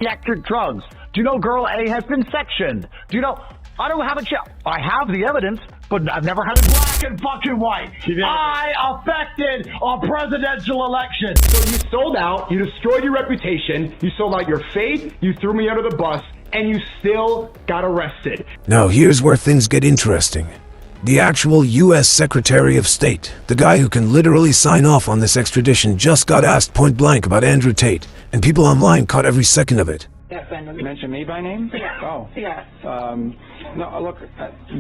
psychiatric drugs? Do you know girl A has been sectioned? Do you know? I don't have a check. I have the evidence, but I've never had it black and fucking white. I affected a presidential election. So you sold out, you destroyed your reputation, you sold out your faith, you threw me under the bus, and you still got arrested. Now here's where things get interesting. The actual U.S. Secretary of State, the guy who can literally sign off on this extradition, just got asked point blank about Andrew Tate, and people online caught every second of it. You mentioned me by name? Yeah. Oh. Yeah. No, look,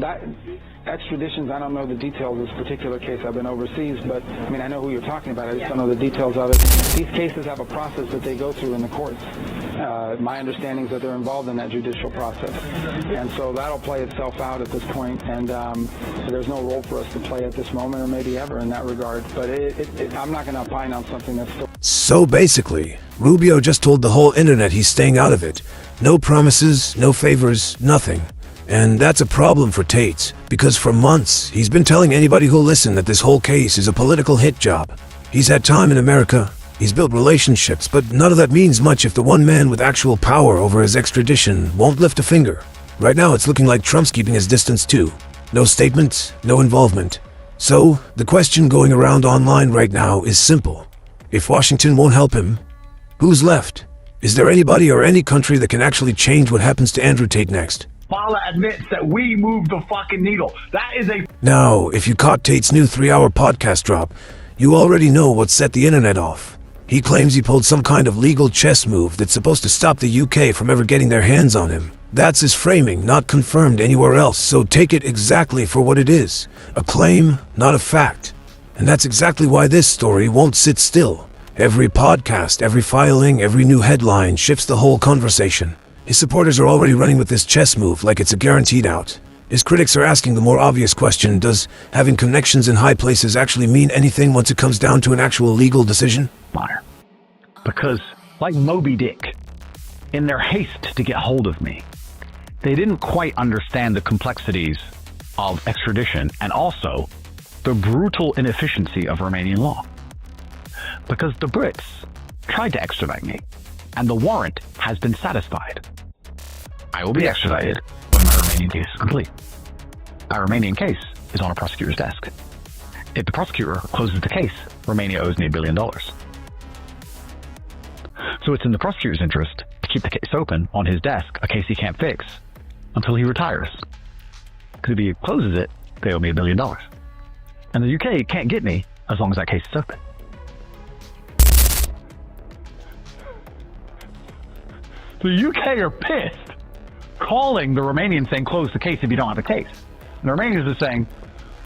that extraditions, I don't know the details of this particular case. I've been overseas, but I mean, I know who you're talking about. I just don't know the details of it. These cases have a process that they go through in the courts. My understanding is that they're involved in that judicial process. And so that'll play itself out at this point, and there's no role for us to play at this moment or maybe ever in that regard. But I'm not going to opine on something that's still... So basically, Rubio just told the whole internet he's staying out of it. No promises, no favors, nothing. And that's a problem for Tate, because for months, he's been telling anybody who'll listen that this whole case is a political hit job. He's had time in America, he's built relationships, but none of that means much if the one man with actual power over his extradition won't lift a finger. Right now, it's looking like Trump's keeping his distance too. No statement, no involvement. So, the question going around online right now is simple. If Washington won't help him, who's left? Is there anybody or any country that can actually change what happens to Andrew Tate next? Paula admits that we moved the fucking needle. That is a... Now, if you caught Tate's new 3-hour podcast drop, you already know what set the internet off. He claims he pulled some kind of legal chess move that's supposed to stop the UK from ever getting their hands on him. That's his framing, not confirmed anywhere else, so take it exactly for what it is. A claim, not a fact. And that's exactly why this story won't sit still. Every podcast, every filing, every new headline shifts the whole conversation. His supporters are already running with this chess move like it's a guaranteed out. His critics are asking the more obvious question, does having connections in high places actually mean anything once it comes down to an actual legal decision? Because, like Moby Dick, in their haste to get hold of me, they didn't quite understand the complexities of extradition and also the brutal inefficiency of Romanian law. Because the Brits tried to extradite me, and the warrant has been satisfied. I will be extradited when my Romanian case is complete. My Romanian case is on a prosecutor's desk. If the prosecutor closes the case, Romania owes me $1 billion. So it's in the prosecutor's interest to keep the case open on his desk, a case he can't fix, until he retires. Because if he closes it, they owe me $1 billion. And the UK can't get me as long as that case is open. The UK are pissed, calling the Romanians saying, close the case if you don't have a case. And the Romanians are saying,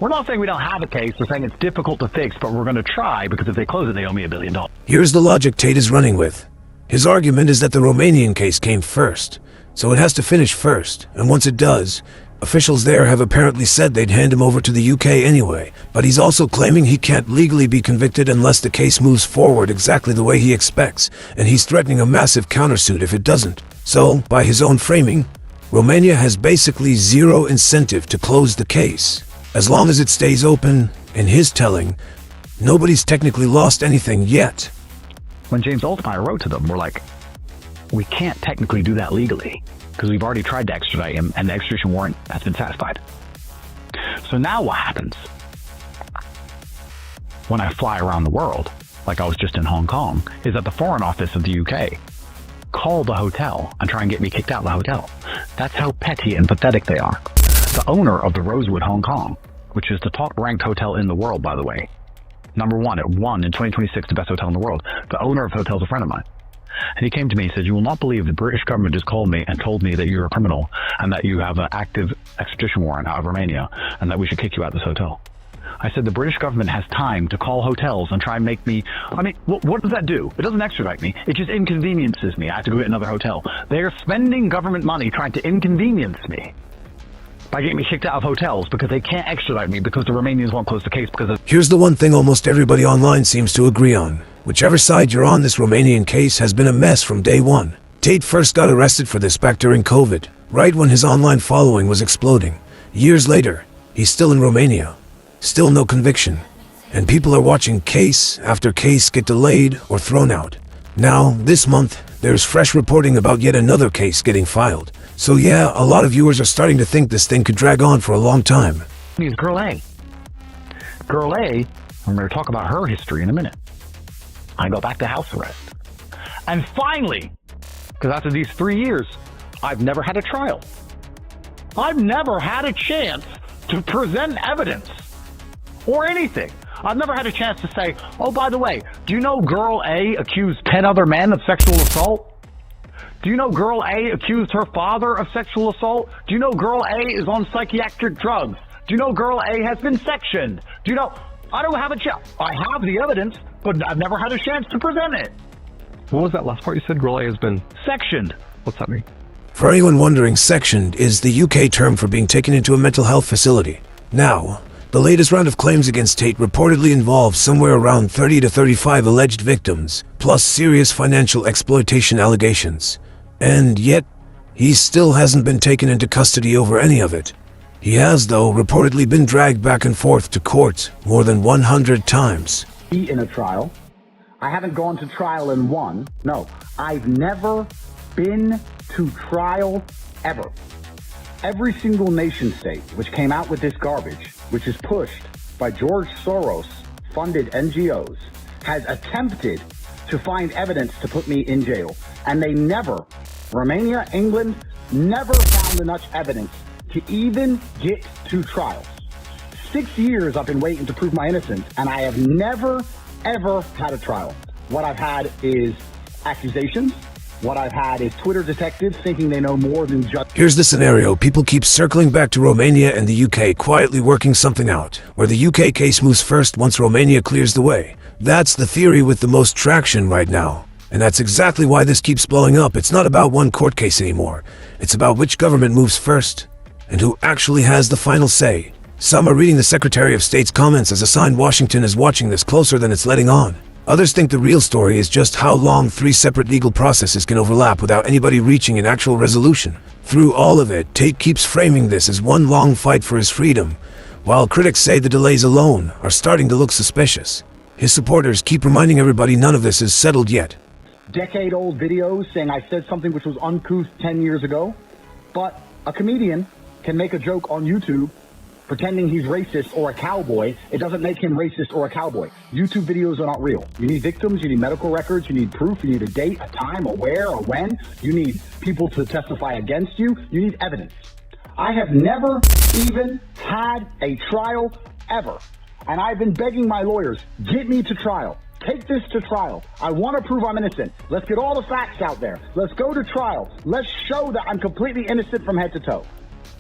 we're not saying we don't have a case, we're saying it's difficult to fix, but we're going to try, because if they close it, they owe me $1 billion. Here's the logic Tate is running with. His argument is that the Romanian case came first, so it has to finish first, and once it does, officials there have apparently said they'd hand him over to the UK anyway, but he's also claiming he can't legally be convicted unless the case moves forward exactly the way he expects, and he's threatening a massive countersuit if it doesn't. So, by his own framing, Romania has basically zero incentive to close the case. As long as it stays open, in his telling, nobody's technically lost anything yet. When James Altmaier wrote to them, we're like, we can't technically do that legally, because we've already tried to extradite him, and the extradition warrant has been satisfied. So now what happens? When I fly around the world, like I was just in Hong Kong, is that the Foreign Office of the UK call the hotel and try and get me kicked out of the hotel. That's how petty and pathetic they are. The owner of the Rosewood Hong Kong, which is the top-ranked hotel in the world, by the way, number one, it won in 2026 the best hotel in the world. The owner of the hotel is a friend of mine. And he came to me and said, you will not believe the British government just called me and told me that you're a criminal and that you have an active extradition warrant out of Romania and that we should kick you out of this hotel. I said, the British government has time to call hotels and try and make me... I mean, what does that do? It doesn't extradite me. It just inconveniences me. I have to go get another hotel. They are spending government money trying to inconvenience me by getting me kicked out of hotels because they can't extradite me because the Romanians won't close the case because of... Here's the one thing almost everybody online seems to agree on. Whichever side you're on, this Romanian case has been a mess from day one. Tate first got arrested for this back during COVID, right when his online following was exploding. Years later, he's still in Romania. Still no conviction. And people are watching case after case get delayed or thrown out. Now, this month, there's fresh reporting about yet another case getting filed. So yeah, a lot of viewers are starting to think this thing could drag on for a long time. He's Girl A. Girl A, I'm going to talk about her history in a minute. I go back to house arrest. And finally, because after these 3 years, I've never had a trial. I've never had a chance to present evidence or anything. I've never had a chance to say, oh, by the way, do you know Girl A accused 10 other men of sexual assault? Do you know Girl A accused her father of sexual assault? Do you know Girl A is on psychiatric drugs? Do you know Girl A has been sectioned? Do you know? I don't have a chance. I have the evidence, but I've never had a chance to present it. What was that last part you said? Girl A has been Sectioned. What's that mean? For anyone wondering, sectioned is the UK term for being taken into a mental health facility. Now, the latest round of claims against Tate reportedly involves somewhere around 30 to 35 alleged victims, plus serious financial exploitation allegations. And yet, he still hasn't been taken into custody over any of it. He has, though, reportedly been dragged back and forth to court more than 100 times. In a trial. I haven't gone to trial and won. No, I've never been to trial ever. Every single nation state which came out with this garbage, which is pushed by George Soros funded NGOs, has attempted to find evidence to put me in jail. And they never, Romania, England, never found enough evidence to even get to trial. 6 years I've been waiting to prove my innocence, and I have never, ever had a trial. What I've had is accusations. What I've had is Twitter detectives thinking they know more than just... Here's the scenario. People keep circling back to Romania and the UK, quietly working something out, where the UK case moves first once Romania clears the way. That's the theory with the most traction right now. And that's exactly why this keeps blowing up. It's not about one court case anymore. It's about which government moves first, and who actually has the final say. Some are reading the Secretary of State's comments as a sign Washington is watching this closer than it's letting on. Others think the real story is just how long 3 separate legal processes can overlap without anybody reaching an actual resolution. Through all of it, Tate keeps framing this as one long fight for his freedom, while critics say the delays alone are starting to look suspicious. His supporters keep reminding everybody none of this is settled yet. Decade-old videos saying I said something which was uncouth 10 years ago, but a comedian can make a joke on YouTube pretending he's racist or a cowboy. It doesn't make him racist or a cowboy. YouTube videos are not real. You need victims, you need medical records, you need proof, you need a date, a time, a where, or when. You need people to testify against you. You need evidence. I have never even had a trial ever. And I've been begging my lawyers, get me to trial. Take this to trial. I want to prove I'm innocent. Let's get all the facts out there. Let's go to trial. Let's show that I'm completely innocent from head to toe.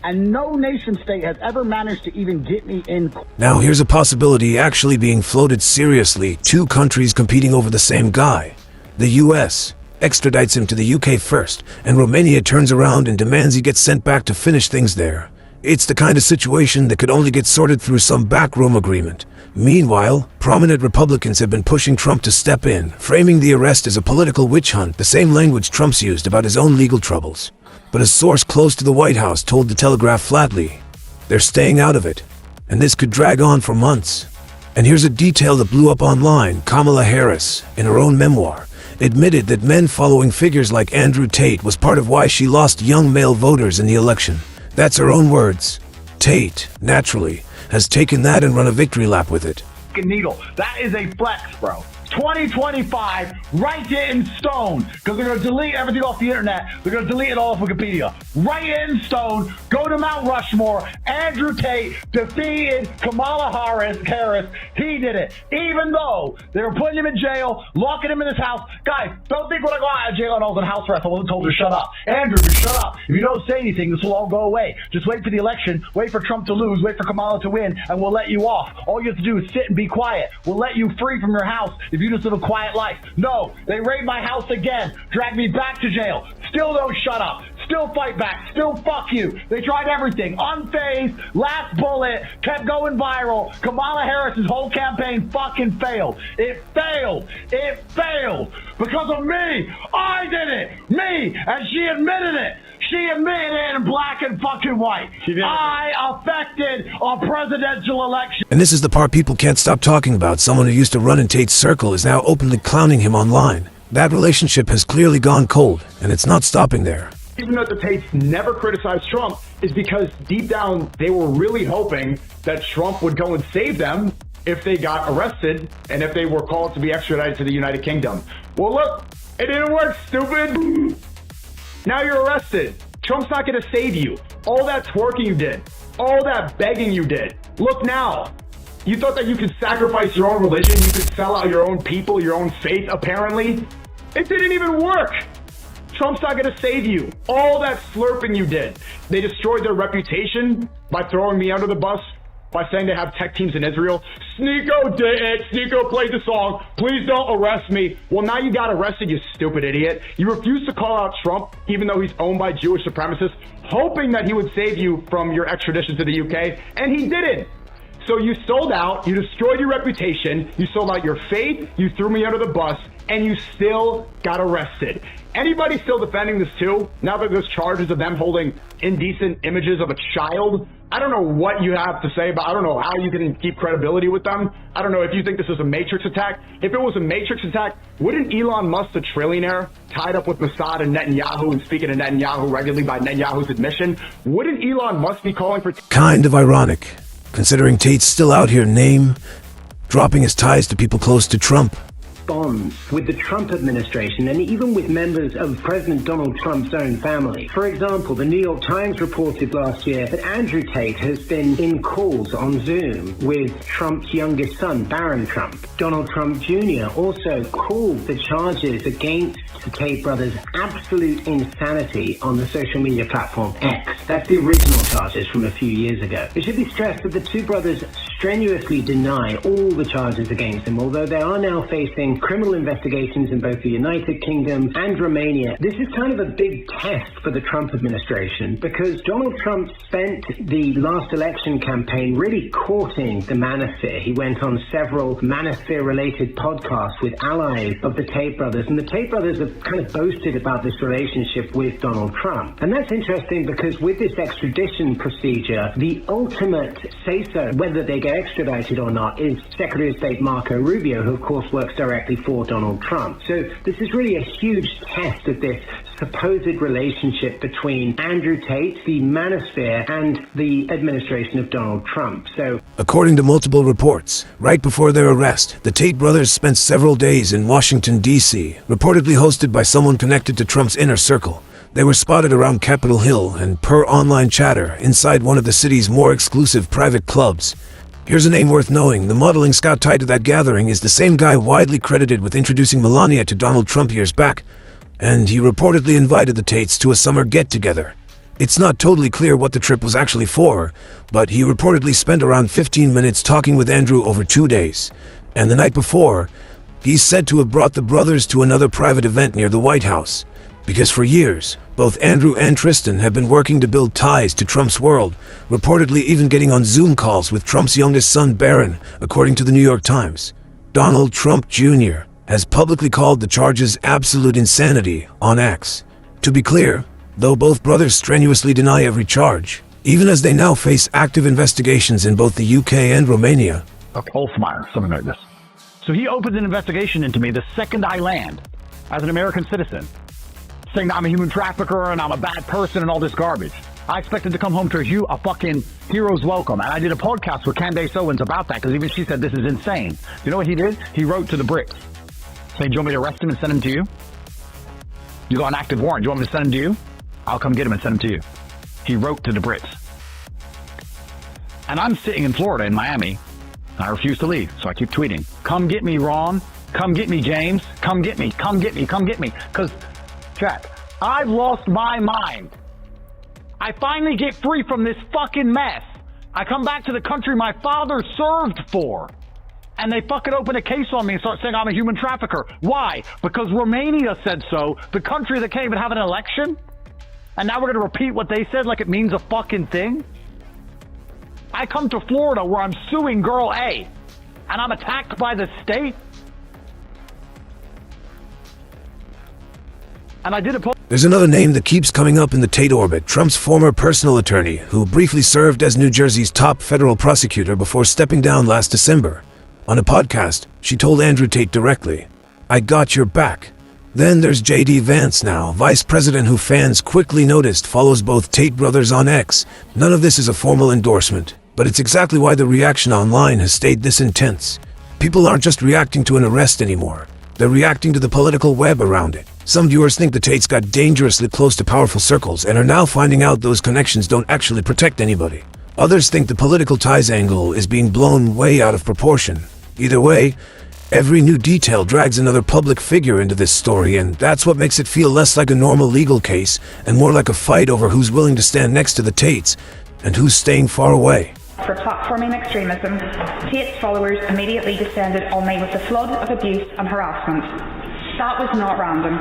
And no nation state has ever managed to even get me in. Now here's a possibility actually being floated seriously. 2 countries competing over the same guy. The US extradites him to the UK first, and Romania turns around and demands he gets sent back to finish things there. It's the kind of situation that could only get sorted through some backroom agreement. Meanwhile, prominent Republicans have been pushing Trump to step in, framing the arrest as a political witch hunt, the same language Trump's used about his own legal troubles. But a source close to the White House told The Telegraph flatly, they're staying out of it, and this could drag on for months. And here's a detail that blew up online. Kamala Harris, in her own memoir, admitted that men following figures like Andrew Tate was part of why she lost young male voters in the election. That's her own words. Tate, naturally, has taken that and run a victory lap with it. Needle. That is a flex, bro. 2025, write it in stone, because they're going to delete everything off the internet. They're going to delete it all off Wikipedia. Write it in stone. Go to Mount Rushmore. Andrew Tate defeated Kamala Harris. He did it. Even though they were putting him in jail, locking him in his house. Guys, don't think when I go out of jail and I was in house arrest, I wasn't told to shut up. Andrew, just shut up. If you don't say anything, this will all go away. Just wait for the election. Wait for Trump to lose. Wait for Kamala to win, and we'll let you off. All you have to do is sit and be quiet. We'll let you free from your house if you just live a quiet life. No, they raid my house again, drag me back to jail, still don't shut up, still fight back, still fuck you. They tried everything, unfazed, last bullet, kept going viral. Kamala Harris's whole campaign fucking failed. It failed. Because of me. I did it. Me. And she admitted it. She admitted it in black and fucking white. I affected a presidential election. And this is the part people can't stop talking about. Someone who used to run in Tate's circle is now openly clowning him online. That relationship has clearly gone cold, and it's not stopping there. Even though the Tates never criticized Trump, is because deep down they were really hoping that Trump would go and save them if they got arrested and if they were called to be extradited to the United Kingdom. Well, look, it didn't work, stupid. Now you're arrested. Trump's not going to save you. All that twerking you did, all that begging you did. Look now. You thought that you could sacrifice your own religion, you could sell out your own people, your own faith, apparently. It didn't even work. Trump's not going to save you. All that slurping you did. They destroyed their reputation by throwing me under the bus, by saying they have tech teams in Israel. Sneeko did it. Sneeko played the song. Please don't arrest me. Well, now you got arrested, you stupid idiot. You refused to call out Trump, even though he's owned by Jewish supremacists, hoping that he would save you from your extradition to the UK, and he didn't. So you sold out, you destroyed your reputation, you sold out your faith, you threw me under the bus, and you still got arrested. Anybody still defending this too? Now that there's charges of them holding indecent images of a child? I don't know what you have to say about, I don't know how you can keep credibility with them. I don't know if you think this is a Matrix attack. If it was a Matrix attack, wouldn't Elon Musk, the trillionaire, tied up with Mossad and Netanyahu and speaking to Netanyahu regularly by Netanyahu's admission, wouldn't Elon Musk be calling for... Kind of ironic, considering Tate's still out here dropping his ties to people close to Trump. Bonds with the Trump administration and even with members of President Donald Trump's own family. For example, the New York Times reported last year that Andrew Tate has been in calls on Zoom with Trump's youngest son, Barron Trump. Donald Trump Jr. also called the charges against the Tate brothers absolute insanity on the social media platform X. That's the original charges from a few years ago. It should be stressed that the two brothers strenuously deny all the charges against them, although they are now facing criminal investigations in both the United Kingdom and Romania. This is kind of a big test for the Trump administration because Donald Trump spent the last election campaign really courting the manosphere. He went on several manosphere-related podcasts with allies of the Tate brothers, and the Tate brothers have kind of boasted about this relationship with Donald Trump. And that's interesting because with this extradition procedure, the ultimate say-so, whether they get extradited or not, is Secretary of State Marco Rubio, who of course works directly for Donald Trump. So this is really a huge test of this supposed relationship between Andrew Tate, the manosphere, and the administration of Donald Trump. So, according to multiple reports, right before their arrest, the Tate brothers spent several days in Washington, D.C., reportedly hosted by someone connected to Trump's inner circle. They were spotted around Capitol Hill and, per online chatter, inside one of the city's more exclusive private clubs. Here's a name worth knowing. The modeling scout tied to that gathering is the same guy widely credited with introducing Melania to Donald Trump years back, and he reportedly invited the Tates to a summer get-together. It's not totally clear what the trip was actually for, but he reportedly spent around 15 minutes talking with Andrew over 2 days, and the night before, he's said to have brought the brothers to another private event near the White House, because for years, both Andrew and Tristan have been working to build ties to Trump's world, reportedly even getting on Zoom calls with Trump's youngest son, Barron, according to the New York Times. Donald Trump Jr. has publicly called the charges absolute insanity on X. To be clear, though both brothers strenuously deny every charge, even as they now face active investigations in both the UK and Romania. Olfmeyer, something like this. So he opens an investigation into me the second I land as an American citizen, saying that I'm a human trafficker and I'm a bad person and all this garbage. I expected to come home to a fucking hero's welcome. And I did a podcast with Candace Owens about that because even she said this is insane. You know what he did? He wrote to the Brits saying, do you want me to arrest him and send him to you? You got an active warrant. Do you want me to send him to you? I'll come get him and send him to you. He wrote to the Brits. And I'm sitting in Florida in Miami. And I refuse to leave. So I keep tweeting, come get me, Ron. Come get me, James. Come get me. Come get me. Come get me. Because chat, I've lost my mind. I finally get free from this fucking mess. I come back to the country my father served for. And they fucking open a case on me and start saying I'm a human trafficker. Why? Because Romania said so. The country that can't even have an election. And now we're going to repeat what they said like it means a fucking thing. I come to Florida where I'm suing girl A. And I'm attacked by the state. And I did a post. There's another name that keeps coming up in the Tate orbit, Trump's former personal attorney, who briefly served as New Jersey's top federal prosecutor before stepping down last December. On a podcast, she told Andrew Tate directly, I got your back. Then there's J.D. Vance now, vice president who fans quickly noticed follows both Tate brothers on X. None of this is a formal endorsement, but it's exactly why the reaction online has stayed this intense. People aren't just reacting to an arrest anymore. They're reacting to the political web around it. Some viewers think the Tates got dangerously close to powerful circles and are now finding out those connections don't actually protect anybody. Others think the political ties angle is being blown way out of proportion. Either way, every new detail drags another public figure into this story, and that's what makes it feel less like a normal legal case and more like a fight over who's willing to stand next to the Tates and who's staying far away. For platforming extremism, Tate's followers immediately descended on me with a flood of abuse and harassment. That was not random.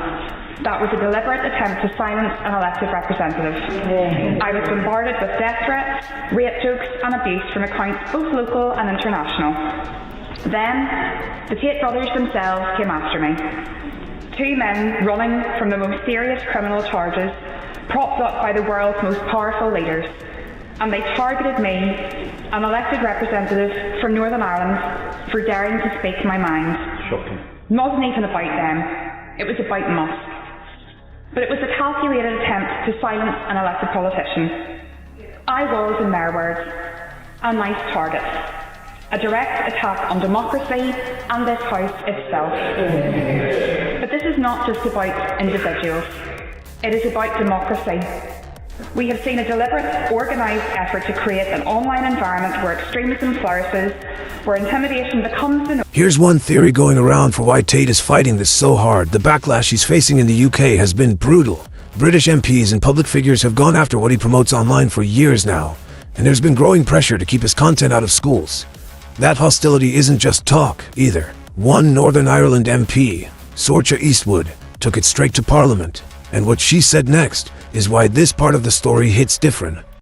That was a deliberate attempt to silence an elected representative. I was bombarded with death threats, rape jokes and abuse from accounts both local and international. Then, the Tate brothers themselves came after me. Two men running from the most serious criminal charges, propped up by the world's most powerful leaders. And they targeted me, an elected representative from Northern Ireland, for daring to speak my mind. Shocking. It wasn't even about them, it was about Musk. But it was a calculated attempt to silence an elected politician. I was, in their words, a nice target. A direct attack on democracy and this House itself. But this is not just about individuals. It is about democracy. We have seen a deliberate, organised effort to create an online environment where extremism flourishes, where intimidation becomes the norm. Here's one theory going around for why Tate is fighting this so hard. The backlash he's facing in the UK has been brutal. British MPs and public figures have gone after what he promotes online for years now, and there's been growing pressure to keep his content out of schools. That hostility isn't just talk, either. One Northern Ireland MP, Sorcha Eastwood, took it straight to Parliament, and what she said next is why this part of the story hits different.